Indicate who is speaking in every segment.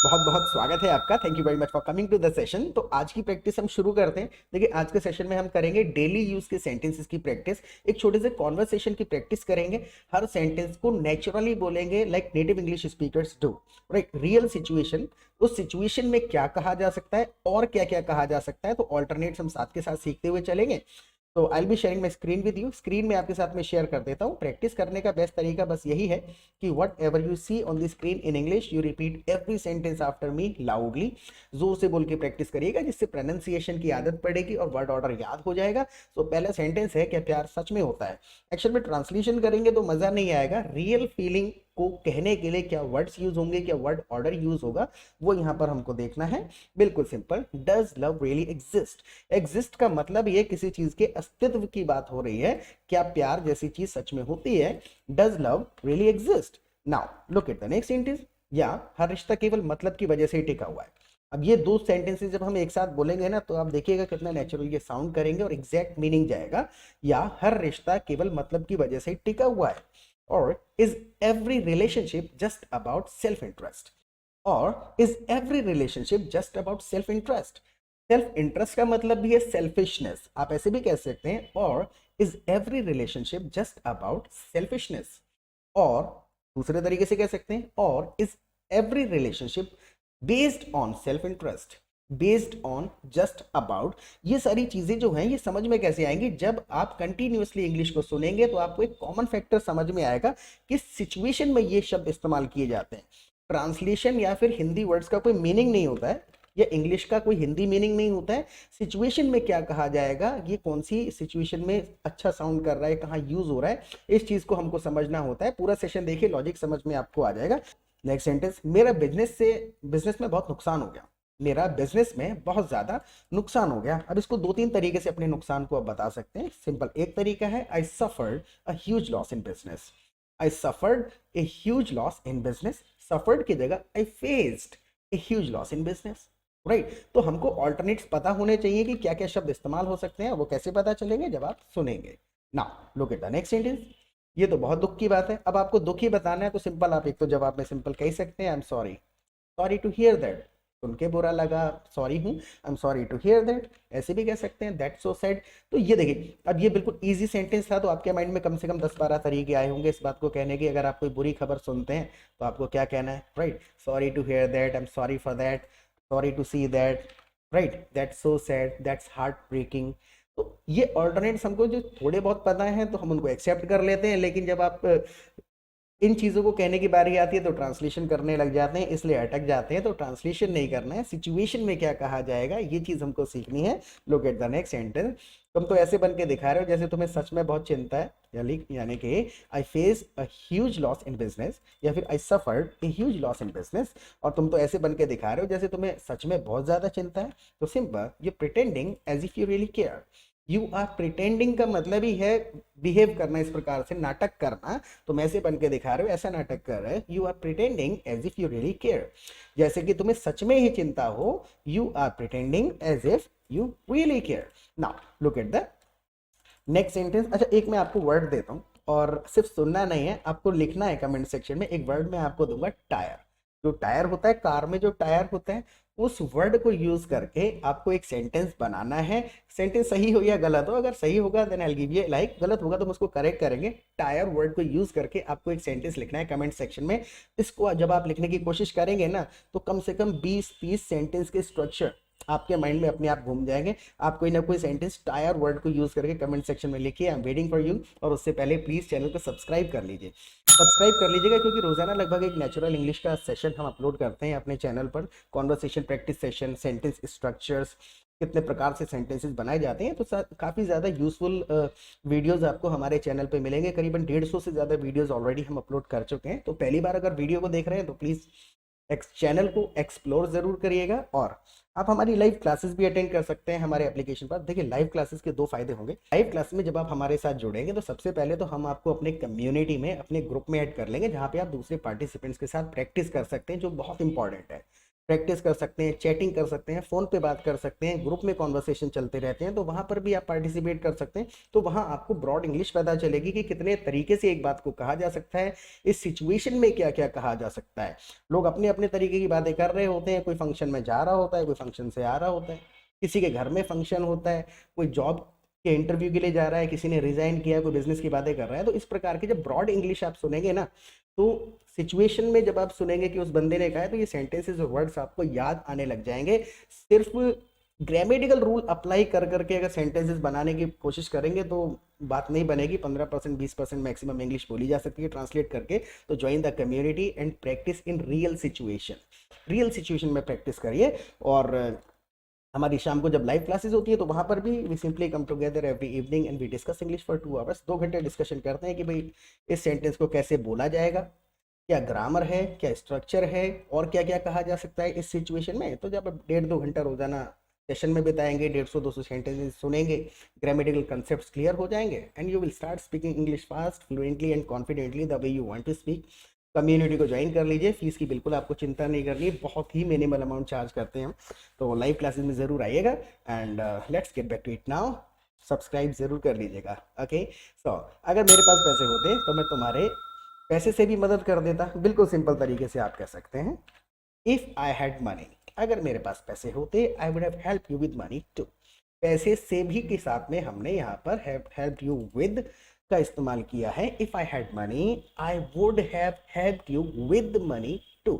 Speaker 1: बहुत बहुत स्वागत है आपका। Thank you very much for coming to the session. तो आज की प्रैक्टिस हम शुरू करते हैं। देखिए, आज के सेशन में हम करेंगे डेली यूज के सेंटेंसेस की प्रैक्टिस। एक छोटे से कॉन्वर्सेशन की प्रैक्टिस करेंगे। हर सेंटेंस को नेचुरली बोलेंगे like native English speakers do. Right, real situation, उस सिचुएशन में क्या कहा जा सकता है और क्या क्या कहा जा सकता है, तो ऑल्टरनेट्स हम साथ के साथ सीखते हुए चलेंगे। तो I be sharing my screen with you. Screen में आपके साथ में शेयर कर देता हूँ। प्रैक्टिस करने का बेस्ट तरीका बस यही है कि whatever you see on the screen in English you repeat every sentence after me loudly. जोर से बोल के प्रैक्टिस करिएगा, जिससे प्रोनाउंसिएशन की आदत पड़ेगी और वर्ड ऑर्डर याद हो जाएगा। तो पहला सेंटेंस है, क्या प्यार सच में होता है। एक्चुअल में ट्रांसलेशन करेंगे तो मजा नहीं आएगा। रियल फीलिंग को कहने के लिए क्या वर्ड्स यूज होंगे, क्या वर्ड ऑर्डर यूज होगा, वो यहाँ पर हमको देखना है। बिल्कुल simple, does love really exist. Exist का मतलब ये किसी चीज के अस्तित्व की बात हो रही है। क्या प्यार जैसी चीज सच में होती है। Does love really exist. Now look at the next sentence. या हर रिश्ता केवल मतलब की वजह से ही टिका हुआ है। अब ये दो सेंटेंसेस जब हम एक साथ बोलेंगे ना, तो आप देखिएगा कितना नेचुरल ये साउंड करेंगे और एग्जैक्ट मीनिंग जाएगा। या हर रिश्ता केवल मतलब की वजह से ही टिका हुआ है। और is every relationship just about self interest. और is every relationship just about self interest. Self interest का मतलब भी है सेल्फिशनेस, आप ऐसे भी कह सकते हैं। और is every relationship just about selfishness. और दूसरे तरीके से कह सकते हैं, और is every relationship based on self interest. Based on, just about, ये सारी चीजें जो हैं ये समझ में कैसे आएंगी, जब आप कंटिन्यूअसली इंग्लिश को सुनेंगे तो आपको एक कॉमन फैक्टर समझ में आएगा कि सिचुएशन में ये शब्द इस्तेमाल किए जाते हैं। ट्रांसलेशन या फिर हिंदी वर्ड्स का कोई मीनिंग नहीं होता है, या इंग्लिश का कोई हिंदी मीनिंग नहीं होता है। सिचुएशन में क्या कहा जाएगा, ये कौन सी सिचुएशन में अच्छा साउंड कर रहा है, कहाँ यूज हो रहा है, इस चीज को हमको समझना होता है। पूरा सेशन देखिए, लॉजिक समझ में आपको आ जाएगा। नेक्स्ट सेंटेंस, मेरा बिजनेस में बहुत नुकसान हो गया। मेरा बिजनेस में बहुत ज्यादा नुकसान हो गया। अब इसको दो तीन तरीके से अपने नुकसान को आप बता सकते हैं। सिंपल एक तरीका है, I suffered a huge loss in business. I suffered a huge loss in business. Suffered की जगह I faced a huge loss in business. Right, तो हमको ऑल्टरनेट्स पता होने चाहिए कि क्या क्या शब्द इस्तेमाल हो सकते हैं। वो कैसे पता चलेंगे, जब आप सुनेंगे। Now look at the next sentence. ये तो बहुत दुख की बात है। अब आपको दुख ही बताना है तो सिंपल आप एक तो जवाब में सिंपल कह सकते हैं, I am sorry. Sorry to hear that, सुन के बुरा लगा, सॉरी हूँ, I am sorry to hear that. ऐसे भी कह सकते हैं, दैट सो सैड। तो ये देखिए, अब ये बिल्कुल इजी सेंटेंस था, तो आपके माइंड में कम से कम 10-12 तरीके आए होंगे इस बात को कहने के। अगर आप कोई बुरी खबर सुनते हैं तो आपको क्या कहना है, right. Sorry to hear that, I am sorry for that, sorry to see that, right, that's so sad, that's heart breaking. तो ये ऑल्टरनेट्स हमको जो थोड़े बहुत पता है तो हम उनको एक्सेप्ट कर लेते हैं, लेकिन जब आप इन चीजों को कहने की बारी आती है तो ट्रांसलेशन करने लग जाते हैं, इसलिए अटक जाते हैं। तो ट्रांसलेशन नहीं करना है, सिचुएशन में क्या कहा जाएगा ये चीज हमको सीखनी है। Look at the next sentence. तुम तो ऐसे बन के दिखा रहे हो जैसे तुम्हें सच में बहुत चिंता है, यानी कि I face a huge loss in business, या फिर I suffered a huge loss in business. और तुम तो ऐसे बन के दिखा रहे हो जैसे तुम्हें सच में बहुत ज्यादा चिंता है। तो simple, you pretending as if you really care. You are pretending का मतलब ही है बिहेव करना, इस प्रकार से नाटक करना। तुम ऐसे बन के दिखा रहे हो, ऐसा नाटक कर रहे हो। You are pretending as if you really care, जैसे कि तुम्हें सच में ही चिंता हो। You are pretending as if you really care. Now look at the next sentence. अच्छा, एक मैं आपको वर्ड देता हूँ और सिर्फ सुनना नहीं है, आपको लिखना है कमेंट सेक्शन में। एक वर्ड मैं आपको दूंगा, टायर। जो टायर होता है, कार में जो टायर होता है, उस वर्ड को यूज करके आपको एक सेंटेंस बनाना है। सेंटेंस सही हो या गलत हो, अगर सही होगा then I give you like, गलत होगा तो हम उसको करेक्ट करेंगे। टायर वर्ड को यूज करके आपको एक सेंटेंस लिखना है कमेंट सेक्शन में। इसको जब आप लिखने की कोशिश करेंगे ना, तो कम से कम 20-30 सेंटेंस के स्ट्रक्चर आपके माइंड में अपने आप घूम जाएंगे। आप कोई ना कोई सेंटेंस टायर वर्ड को यूज करके कमेंट सेक्शन में लिखिए, I am waiting for you. और उससे पहले प्लीज चैनल को सब्सक्राइब कर लीजिए। सब्सक्राइब कर लीजिएगा, क्योंकि रोजाना लगभग एक नेचुरल इंग्लिश का सेशन हम अपलोड करते हैं अपने चैनल पर। Conversation practice session, sentence structures, कितने प्रकार से सेंटेंसेस बनाए जाते हैं। तो काफ़ी ज़्यादा यूजफुल वीडियोस आपको हमारे चैनल पे मिलेंगे। करीबन 150 से ज़्यादा वीडियोस ऑलरेडी हम अपलोड कर चुके हैं। तो पहली बार अगर वीडियो को देख रहे हैं तो प्लीज़ चैनल को एक्सप्लोर जरूर करिएगा। और आप हमारी लाइव क्लासेस भी अटेंड कर सकते हैं हमारे एप्लीकेशन पर। देखिए, लाइव क्लासेस के दो फायदे होंगे। लाइव क्लास में जब आप हमारे साथ जुड़ेंगे तो सबसे पहले तो हम आपको अपने कम्युनिटी में, अपने ग्रुप में ऐड कर लेंगे, जहाँ पे आप दूसरे पार्टिसिपेंट्स के साथ प्रैक्टिस कर सकते हैं, जो बहुत इंपॉर्टेंट है। प्रैक्टिस कर सकते हैं, चैटिंग कर सकते हैं, फ़ोन पे बात कर सकते हैं, ग्रुप में कॉन्वर्सेशन चलते रहते हैं, तो वहाँ पर भी आप पार्टिसिपेट कर सकते हैं। तो वहाँ आपको ब्रॉड इंग्लिश पता चलेगी कि कितने तरीके से एक बात को कहा जा सकता है, इस सिचुएशन में क्या क्या कहा जा सकता है। लोग अपने अपने तरीके की बातें कर रहे होते हैं, कोई फंक्शन में जा रहा होता है, कोई फंक्शन से आ रहा होता है, किसी के घर में फंक्शन होता है, कोई जॉब के इंटरव्यू के लिए जा रहा है, किसी ने रिजाइन किया है, कोई बिजनेस की बातें कर रहा है। तो इस प्रकार की जब ब्रॉड इंग्लिश आप सुनेंगे ना, तो सिचुएशन में जब आप सुनेंगे कि उस बंदे ने कहा है, तो ये सेंटेंसेस और वर्ड्स आपको याद आने लग जाएंगे। सिर्फ ग्रामेटिकल रूल अप्लाई कर करके अगर सेंटेंसेस बनाने की कोशिश करेंगे तो बात नहीं बनेगी। 15% 20% मैक्सिमम इंग्लिश बोली जा सकती है ट्रांसलेट करके। तो join the community and practice in real situation, real situation में प्रैक्टिस करिए। और हमारी शाम को जब लाइव क्लासेस होती है तो वहाँ पर भी we simply come together every evening and we discuss English for 2 hours. 2 घंटे डिस्कशन करते हैं कि भाई इस सेंटेंस को कैसे बोला जाएगा, क्या ग्रामर है, क्या स्ट्रक्चर है, और क्या क्या कहा जा सकता है इस सिचुएशन में। तो जब आप 1.5-2 घंटा रोजाना सेशन में बिताएंगे, 150-200 सेंटेंसेस सुनेंगे, ग्रामेटिकल कंसेप्ट्स क्लियर हो जाएंगे and you will start speaking English fast, fluently and confidently the way you want to speak. Community को ज्वाइन कर लीजिए, फीस की बिल्कुल आपको चिंता नहीं करनी है, बहुत ही मिनिमल अमाउंट चार्ज करते हैं हम। तो लाइव क्लासेस में ज़रूर आइएगा and let's get back to it now. Subscribe ज़रूर कर लीजिएगा। ओके, सो अगर मेरे पास पैसे होते तो मैं तुम्हारे पैसे से भी मदद कर देता। बिल्कुल सिंपल तरीके से आप कह सकते हैं, इफ़ आई हैड मनी, अगर मेरे पास पैसे होते I would have help you with money too. पैसे से भी के साथ में हमने यहाँ पर हेल्प यू विद का इस्तेमाल किया है। If I had money I would have helped you with money too.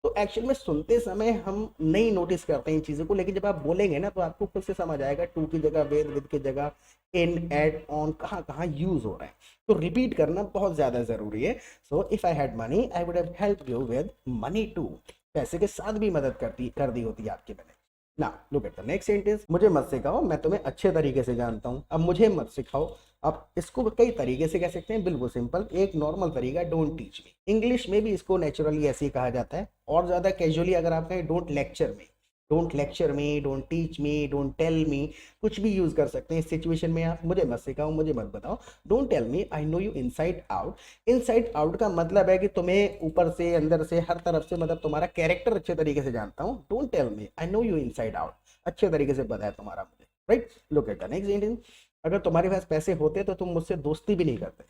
Speaker 1: तो एक्चुअल में सुनते समय हम नहीं नोटिस करते हैं इन चीज़ों को, लेकिन जब आप बोलेंगे ना तो आपको खुद से समझ आएगा टू की जगह विद की जगह इन, एड, ऑन कहाँ कहाँ यूज हो रहा है। तो रिपीट करना बहुत ज़्यादा ज़रूरी है। So if I had money I would have helped you with money too. पैसे के साथ भी मदद कर दी होती है आपकी मैंने। ना look at the next sentence. मुझे मत सिखाओ, मैं तुम्हें अच्छे तरीके से जानता हूँ। अब मुझे मत सिखाओ, आप इसको कई तरीके से कह सकते हैं। बिल्कुल सिंपल एक नॉर्मल तरीका, डोंट टीच मी। इंग्लिश में भी इसको नेचुरली ऐसे ही कहा जाता है, और ज़्यादा कैजुअली अगर आप कहें don't lecture me, don't lecture me, don't teach me, don't tell me, कुछ भी यूज़ कर सकते हैं इस सिचुएशन में। आप मुझे मत सिखाओ, मुझे मत बताओ। Don't tell me I know you inside out. Inside out का मतलब है कि तुम्हें ऊपर से अंदर से हर तरफ से, मतलब तुम्हारा कैरेक्टर अच्छे तरीके से जानता हूँ। Don't tell me I know you inside out, अच्छे तरीके से पता है तुम्हारा मुझे, right. Look at the next sentence. अगर तुम्हारे पास पैसे होते तो तुम मुझसे दोस्ती भी नहीं करते।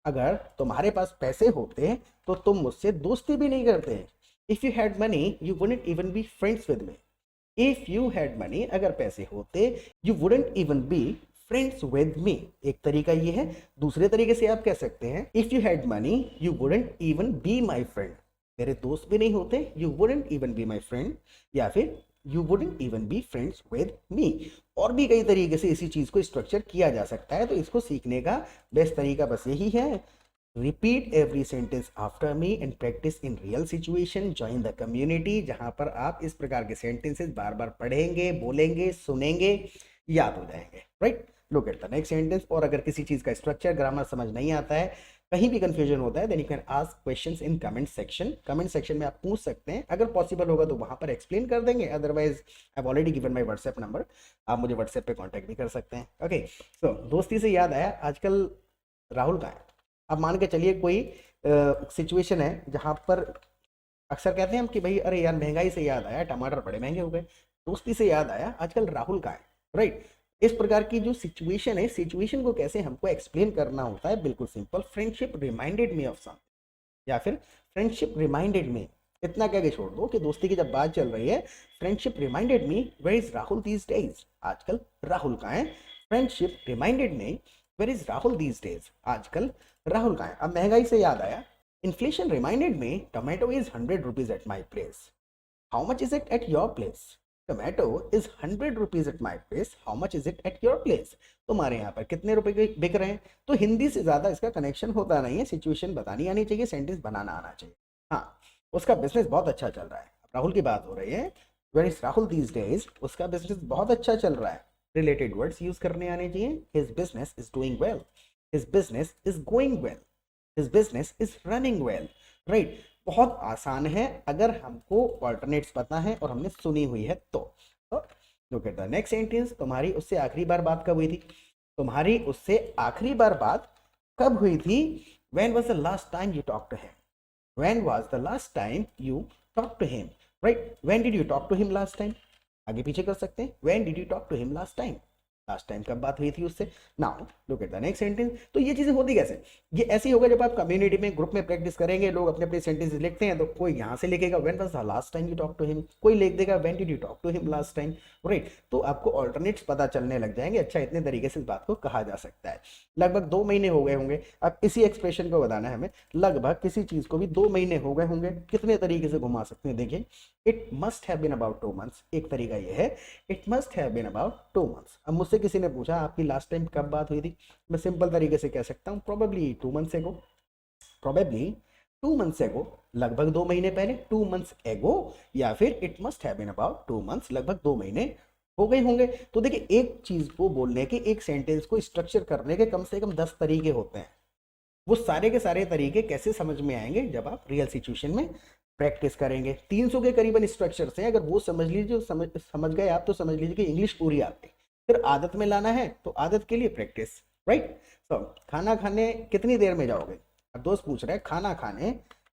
Speaker 1: अगर तुम्हारे पास पैसे होते तो तुम मुझसे दोस्ती भी नहीं करते। If you had money you wouldn't even be friends with me. If you had money, अगर पैसे होते, you wouldn't even be friends with me. एक तरीका ये है। दूसरे तरीके से आप कह सकते हैं, if you had money you wouldn't even be my friend. मेरे दोस्त भी नहीं होते, you wouldn't even be my friend, या फिर you wouldn't even be friends with me. और भी कई तरीके से इसी चीज को स्ट्रक्चर किया जा सकता है। तो इसको सीखने का बेस्ट तरीका बस यही है, repeat every sentence after me and practice in real situation. Join the community, जहां पर आप इस प्रकार के सेंटेंसेस बार बार पढ़ेंगे, बोलेंगे, सुनेंगे, याद हो जाएंगे, right. Look at the next sentence. और अगर किसी चीज का स्ट्रक्चर, ग्रामर समझ नहीं आता है, कहीं भी कंफ्यूजन होता है, then you can ask questions in comment section. Comment section में आप पूछ सकते हैं, अगर पॉसिबल होगा तो वहां पर एक्सप्लेन कर देंगे। Otherwise I have already given my WhatsApp number, आप मुझे व्हाट्सएप पे कांटेक्ट भी कर सकते हैं। ओके, सो दोस्ती से याद आया, आजकल राहुल कहाँ है। अब मान के चलिए कोई सिचुएशन है जहां पर अक्सर कहते हैं हम कि भाई अरे यार महंगाई से याद आया, टमाटर बड़े महंगे हो गए। दोस्ती से याद आया, आजकल राहुल कहाँ है, राइट। इस प्रकार की जो सिचुएशन है, सिचुएशन को कैसे हमको एक्सप्लेन करना होता है, बिल्कुल simple, friendship reminded me of something, या फिर फ्रेंडशिप रिमाइंडेड मी। इतना कह के छोड़ दो कि दोस्ती की जब बात चल रही है, friendship reminded me where is Rahul these days. आजकल राहुल कहाँ है। Friendship reminded me where is Rahul these days. आजकल राहुल कहाँ है। अब महंगाई से याद आया, inflation reminded me tomato is 100 rupees at my place. How much is it at your place. Tomato is 100 rupees at my place, how much is it at your place. तुम्हारे यहाँ पर कितने रुपए के बिक रहे हैं। तो हिंदी से ज्यादा इसका कनेक्शन होता नहीं है, सिचुएशन बतानी आनी चाहिए, सेंटेंस बनाना आना चाहिए। हाँ, उसका बिजनेस बहुत अच्छा चल रहा है। राहुल की बात हो रही है, where is Rahul these days, उसका बिजनेस बहुत अच्छा चल रहा है। रिलेटेड वर्ड्स यूज करने आने चाहिए। His business is doing well, his business is going well, his business is running well, right. बहुत आसान है अगर हमको ऑल्टरनेट्स पता है और हमने सुनी हुई है तो। Look at the next sentence. तुम्हारी उससे आखिरी बार बात कब हुई थी। तुम्हारी उससे आखिरी बार बात कब हुई थी। When was the last time you talked to him? When was the last time you talked to him? Right, when did you talk to him last time, आगे पीछे कर सकते हैं, when did you talk to him last time, last time कब बात हुई थी उससे। Now look at the next sentence. तो ये चीजें होती कैसे, ये ऐसे ही होगा जब आप कम्युनिटी में ग्रुप में प्रैक्टिस करेंगे, लोग अपने अपने सेंटेंसेस लिखते हैं, तो कोई यहाँ से लिखेगा when was the last time you talk to him, कोई लिख देगा when did you talk to him last time, right. तो आपको ऑल्टरनेट्स पता चलने लग जाएंगे, अच्छा इतने तरीके से इस बात को कहा जा सकता है। लगभग 2 महीने हो गए होंगे, अब इसी एक्सप्रेशन को बताना है हमें, लगभग किसी चीज को भी 2 महीने हो गए होंगे, कितने तरीके से घुमा सकते हैं, देखिए it must have been about 2 months, एक तरीका ये है, it must have been about 2 months. अब मुझसे किसी ने पूछा आपकी लास्ट टाइम कब बात हुई थी, मैं सिंपल तरीके से कह सकता हूँ प्रोबेबली 2 मंथ्स एगो, प्रोबेबली 2 मंथ्स एगो, लगभग 2 महीने पहले 2 मंथ्स एगो, या फिर it must have been about 2 months, लगभग 2 महीने हो गए होंगे। तो देखिए एक चीज को बोलने के, एक सेंटेंस को स्ट्रक्चर करने के कम से कम 10 तरीके होते हैं। वो सारे के सारे तरीके कैसे समझ में आएंगे जब आप रियल सिचुएशन में प्रैक्टिस करेंगे। 300 के करीबन स्ट्रक्चर्स हैं, अगर वो समझ लीजिए, समझ गए आप, तो समझ लीजिए कि इंग्लिश पूरी आती है। फिर आदत में लाना है, तो आदत के लिए प्रैक्टिस, राइट। तो खाना खाने कितनी देर में जाओगे, अब दोस्त पूछ रहे हैं खाना खाने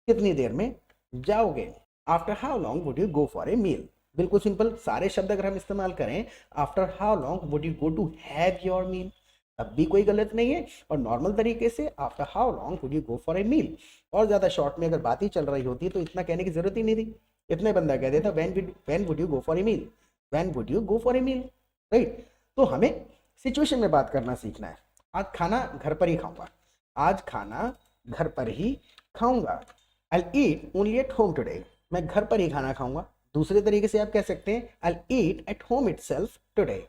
Speaker 1: कितनी देर में जाओगे, after how long would you go for a meal, बिल्कुल सिंपल, सारे शब्द अगर हम इस्तेमाल करें, after how long would you go to have your meal, तब भी कोई गलत नहीं है। और नॉर्मल तरीके से after how long would you go for a meal, और ज्यादा शॉर्ट में अगर बात ही चल रही होती तो इतना कहने की जरूरत ही नहीं थी, इतने बंदा कह देता when would you go for a meal, when would you go for a meal, right. तो हमें सिचुएशन में बात करना सीखना है। आज खाना घर पर ही खाऊंगा, आज खाना घर पर ही खाऊंगा, I eat only at home today, मैं घर पर ही खाना खाऊंगा। दूसरे तरीके से आप कह सकते हैं I eat at home itself today,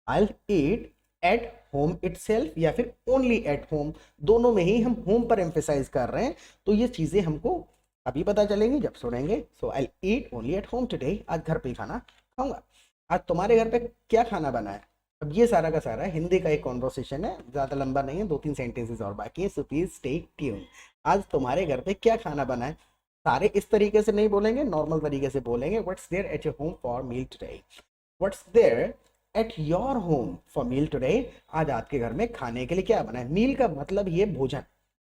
Speaker 1: I eat at home itself, या फिर ओनली एट होम, दोनों में ही हम होम पर एम्फेसाइज कर रहे हैं। तो ये चीजें हमको अभी पता चलेंगी जब सुनेंगे। So I eat only at home today, आज घर पे ही खाना खाऊंगा। आज तुम्हारे घर पे क्या खाना बना है, अब ये सारा का सारा हिंदी का एक कॉन्वर्सेशन है, ज्यादा लंबा नहीं है, 2-3 सेंटेंसेस और बाकी है, सो प्लीज स्टे ट्यून। आज तुम्हारे घर पे क्या खाना बना है, सारे इस तरीके से नहीं बोलेंगे, नॉर्मल तरीके से बोलेंगे, what's there at your home for meal today, what's there at your home for meal today, आज आपके घर में खाने के लिए क्या बना है। मील का मतलब ये भोजन,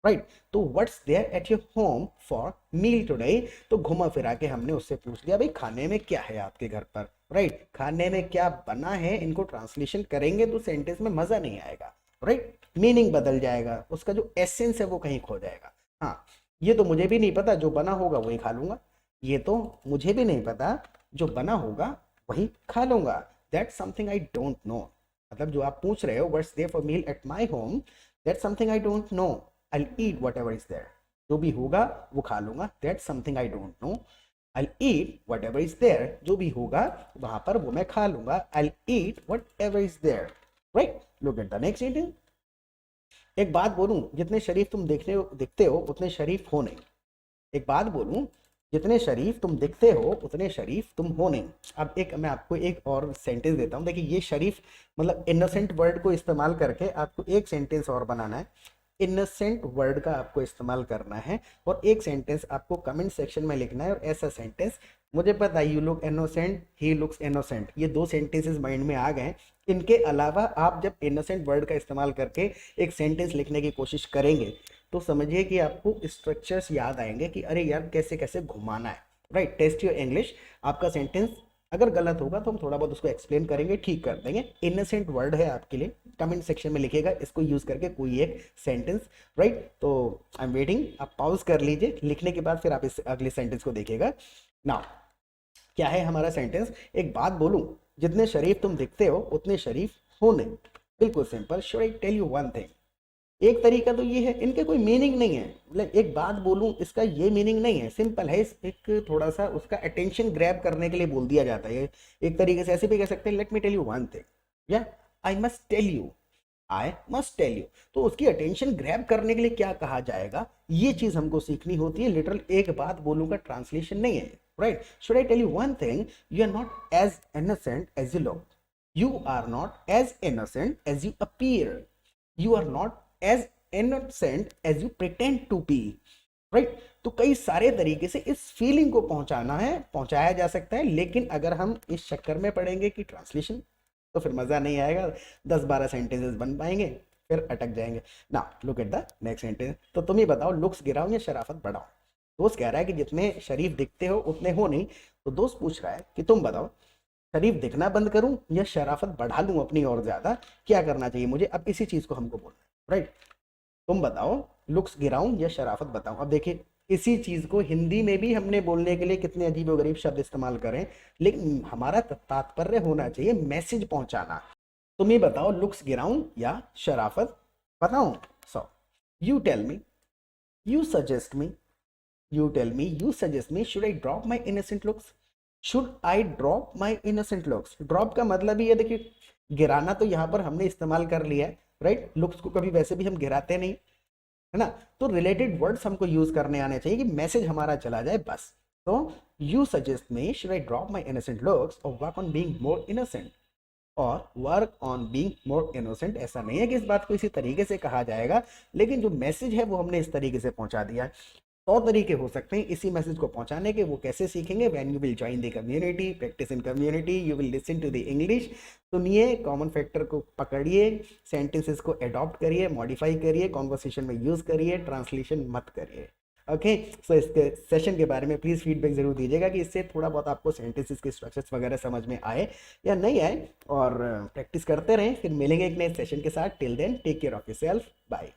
Speaker 1: राइट। तो what's there at your home for meal today, तो घुमा फिरा के हमने उससे पूछ लिया भाई खाने में क्या है आपके घर पर, राइट, खाने में क्या बना है। इनको ट्रांसलेशन करेंगे तो सेंटेंस में मजा नहीं आएगा, राइट, मीनिंग बदल जाएगा, उसका जो एसेंस है वो कहीं खो जाएगा। हाँ, ये तो मुझे भी नहीं पता, जो बना होगा वही खा लूंगा, ये तो मुझे भी नहीं पता, जो बना होगा वही खा लूंगा, that's something I don't know, मतलब जो आप पूछ रहे हो what's there for meal at my home, that's something I don't know, I eat whatever is there, जो भी होगा वो खा लूंगा, that's something I don't know, I eat whatever is there, जो भी होगा वहां पर वो मैं खा लूंगा, I eat whatever is there, right. Look at the next sentence. एक बात बोलूं, जितने शरीफ तुम दिखते हो उतने शरीफ हो नहीं, एक बात बोलूं, जितने शरीफ तुम दिखते हो उतने शरीफ तुम हो नहीं। अब एक मैं आपको एक और सेंटेंस देता हूं, देखिए ये शरीफ मतलब इनोसेंट वर्ड को इस्तेमाल करके आपको एक सेंटेंस और बनाना है, इनोसेंट वर्ड का आपको इस्तेमाल करना है, और एक सेंटेंस आपको कमेंट सेक्शन में लिखना है, और ऐसा सेंटेंस, मुझे पता है you look innocent, he looks innocent, ये 2 सेंटेंसेस माइंड में आ गए। इनके अलावा आप जब इनोसेंट वर्ड का इस्तेमाल करके एक सेंटेंस लिखने की कोशिश करेंगे तो समझिए कि आपको स्ट्रक्चर्स याद आएंगे कि अरे यार कैसे कैसे घुमाना है, राइट। टेस्ट योर इंग्लिश, आपका सेंटेंस अगर गलत होगा तो हम थोड़ा बहुत उसको एक्सप्लेन करेंगे, ठीक कर देंगे। इनोसेंट वर्ड है आपके लिए, कमेंट सेक्शन में लिखेगा इसको यूज करके कोई एक सेंटेंस, राइट। तो आई एम वेटिंग, आप पॉज कर लीजिए, लिखने के बाद फिर आप इस अगले सेंटेंस को देखिएगा। नाउ क्या है हमारा सेंटेंस, एक बात बोलूं, जितने शरीफ तुम दिखते हो उतने शरीफ हो नहीं, बिल्कुल simple. Should I tell you one thing, एक तरीका तो ये है, इनके कोई मीनिंग नहीं है, मतलब एक बात बोलूं इसका ये मीनिंग नहीं है, सिंपल है, एक थोड़ा सा उसका अटेंशन ग्रैब करने के लिए बोल दिया जाता है। एक तरीके से ऐसे भी कह सकते हैं, let me tell you one thing, या I must tell you, I must tell you, तो उसकी अटेंशन ग्रैब करने के लिए क्या कहा जाएगा, ये चीज हमको सीखनी होती है। लिटरल एक बात बोलूं का ट्रांसलेशन नहीं है, right. Should I tell you one thing, you are not as innocent as you look, you are not as innocent as you appear, you are not as innocent as you pretend to be, right। तो कई सारे तरीके से इस feeling को पहुंचाया जा सकता है, लेकिन अगर हम इस चक्कर में पड़ेंगे कि ट्रांसलेशन, तो फिर मजा नहीं आएगा, 10-12 सेंटेंसेस बन पाएंगे, फिर अटक जाएंगे ना। Look at the next sentence, तो तुम ही बताओ, लुक्स गिराओ या शराफत बढ़ाओ। दोस्त कह रहा है कि जितने शरीफ दिखते हो उतने हो नहीं, तो दोस्त पूछ रहा है कि तुम बताओ, शरीफ दिखना बंद करूं या शराफत बढ़ा लूं अपनी और ज्यादा, क्या करना चाहिए मुझे? अब इसी चीज को हमको बोलना है, राइट? तुम बताओ, लुक्स गिराऊं या शराफत बताऊं? अब देखिए, इसी चीज को हिंदी में भी हमने बोलने के लिए कितने अजीबोगरीब शब्द इस्तेमाल करें, लेकिन हमारा तात्पर्य होना चाहिए मैसेज पहुंचाना। तुम ही बताओ, लुक्स गिराऊं या शराफत बताऊं? So you tell me, you suggest me, you tell me, you suggest me, should I drop my innocent looks? should I drop my innocent looks? drop का मतलब ही है, देखिए, गिराना तो यहाँ पर हमने इस्तेमाल कर लिया है, राइट? लुक्स को कभी वैसे भी हम गिराते नहीं, है ना? तो रिलेटेड वर्ड्स हमको यूज करने आने चाहिए कि मैसेज हमारा चला जाए, बस। तो you suggest me, should I drop my innocent looks or work on being more innocent? और work on being more innocent, ऐसा नहीं है कि इस बात को इसी तरीके से कहा जाएगा, लेकिन जो मैसेज है वो हमने इस तरीके से पहुंचा दिया है। 100 तरीके हो सकते हैं इसी मैसेज को पहुंचाने के, वो कैसे सीखेंगे? When you will join the community, practice in community, you will listen to the English. सुनिए, कॉमन फैक्टर को पकड़िए, सेंटेंसेस को अडॉप्ट करिए, मॉडिफाई करिए, कॉन्वर्सेशन में यूज करिए, ट्रांसलेशन मत करिए। ओके, सो इसके सेशन के बारे में प्लीज़ फीडबैक जरूर दीजिएगा कि इससे थोड़ा बहुत आपको सेंटेंसेस के स्ट्रक्चर्स वगैरह समझ में आए या नहीं आए, और प्रैक्टिस करते रहें। फिर मिलेंगे एक नए सेशन के साथ। Till then, take care of yourself, bye.